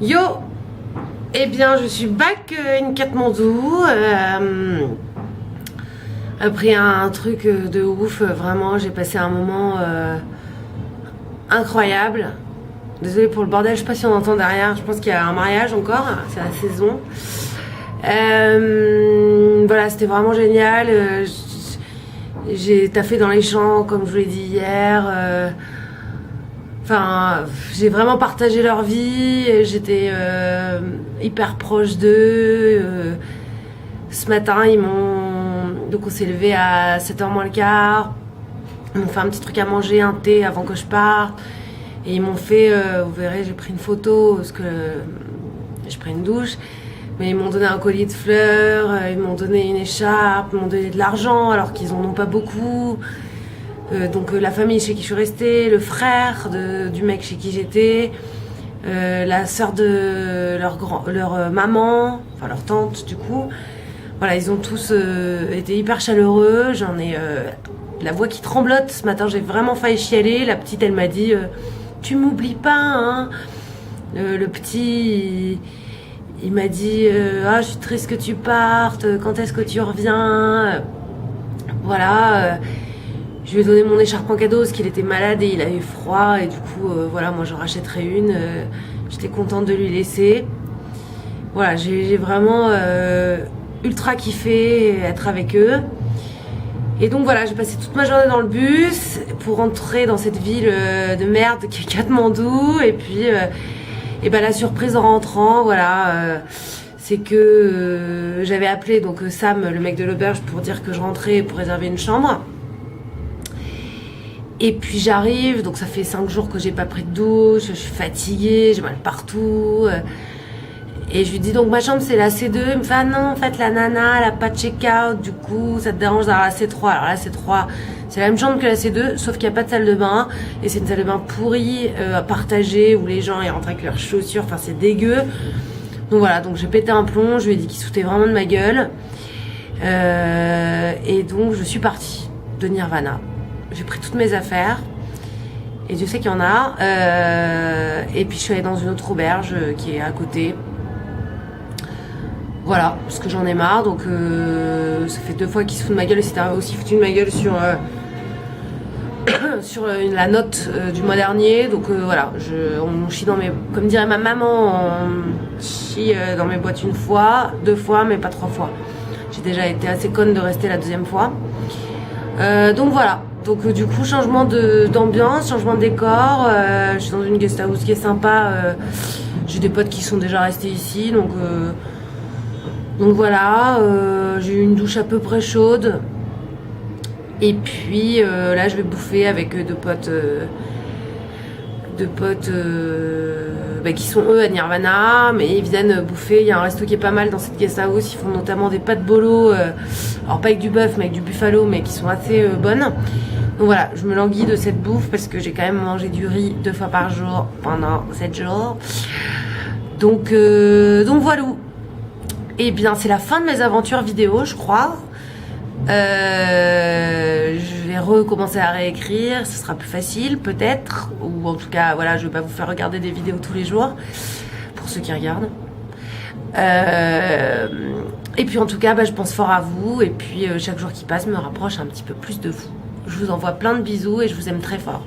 Yo. Eh bien je suis back in Katmandou après un truc de ouf, vraiment j'ai passé un moment incroyable. Désolée pour le bordel, je sais pas si on entend derrière, je pense qu'il y a un mariage encore, c'est la saison. Voilà, c'était vraiment génial. J'ai taffé dans les champs comme je vous l'ai dit hier. Enfin, j'ai vraiment partagé leur vie, j'étais hyper proche d'eux. Ce matin, donc on s'est levé à 7h moins le quart. Ils m'ont fait un petit truc à manger, un thé avant que je parte. Et ils m'ont fait, vous verrez, j'ai pris une photo parce que j'ai pris une douche. Mais ils m'ont donné un collier de fleurs, ils m'ont donné une écharpe, ils m'ont donné de l'argent alors qu'ils en ont pas beaucoup. Donc la famille chez qui je suis restée, le frère du mec chez qui j'étais, la sœur de leur maman, enfin leur tante du coup. Voilà, ils ont tous été hyper chaleureux. J'en ai la voix qui tremblote ce matin, j'ai vraiment failli chialer. La petite elle m'a dit tu m'oublies pas hein. Le petit il m'a dit ah je suis triste que tu partes, quand est-ce que tu reviens, voilà. Je lui ai donné mon écharpe en cadeau parce qu'il était malade et il avait froid. Et du coup, voilà, moi j'en rachèterai une. J'étais contente de lui laisser. Voilà, j'ai vraiment ultra kiffé être avec eux. Et donc voilà, j'ai passé toute ma journée dans le bus pour rentrer dans cette ville de merde qui est Katmandou. Et puis, et ben la surprise en rentrant, voilà, c'est que j'avais appelé donc Sam, le mec de l'auberge, pour dire que je rentrais pour réserver une chambre. Et puis j'arrive, donc ça fait 5 jours que j'ai pas pris de douche, je suis fatiguée, j'ai mal partout. Et je lui dis donc ma chambre c'est la C2, il me fait ah non en fait la nana elle a pas de check-out, du coup ça te dérange d'avoir la C3. Alors la C3 c'est la même chambre que la C2, sauf qu'il n'y a pas de salle de bain. Et c'est une salle de bain pourrie, à partager, où les gens ils rentrent avec leurs chaussures, enfin c'est dégueu. Donc voilà, donc j'ai pété un plomb, je lui ai dit qu'il se foutait vraiment de ma gueule. Et donc je suis partie de Nirvana. J'ai pris toutes mes affaires et Dieu sait qu'il y en a, et puis je suis allée dans une autre auberge qui est à côté, voilà, parce que j'en ai marre. Donc ça fait 2 fois qu'il se fout de ma gueule et c'était aussi foutu de ma gueule sur sur la note du mois dernier. Donc voilà, on chie dans mes, comme dirait ma maman, on chie dans mes boîtes 1 fois, 2 fois, mais pas 3 fois. J'ai déjà été assez conne de rester la 2e fois. Donc voilà. Donc du coup, changement d'ambiance, changement de décor. Je suis dans une guest house qui est sympa. J'ai des potes qui sont déjà restés ici. Donc voilà, j'ai eu une douche à peu près chaude. Et puis là, je vais bouffer avec 2 potes. Qui sont eux à Nirvana, mais ils viennent bouffer. Il y a un resto qui est pas mal dans cette guest house. Ils font notamment des pâtes bolo, alors pas avec du bœuf mais avec du buffalo, mais qui sont assez bonnes. Donc voilà, je me languis de cette bouffe parce que j'ai quand même mangé du riz 2 fois par jour pendant 7 jours. Donc voilà. Et bien c'est la fin de mes aventures vidéo, je crois. Je vais recommencer à réécrire, ce sera plus facile peut-être, ou en tout cas voilà, je vais pas vous faire regarder des vidéos tous les jours pour ceux qui regardent. Et puis en tout cas je pense fort à vous, et puis chaque jour qui passe me rapproche un petit peu plus de vous. Je vous envoie plein de bisous et je vous aime très fort.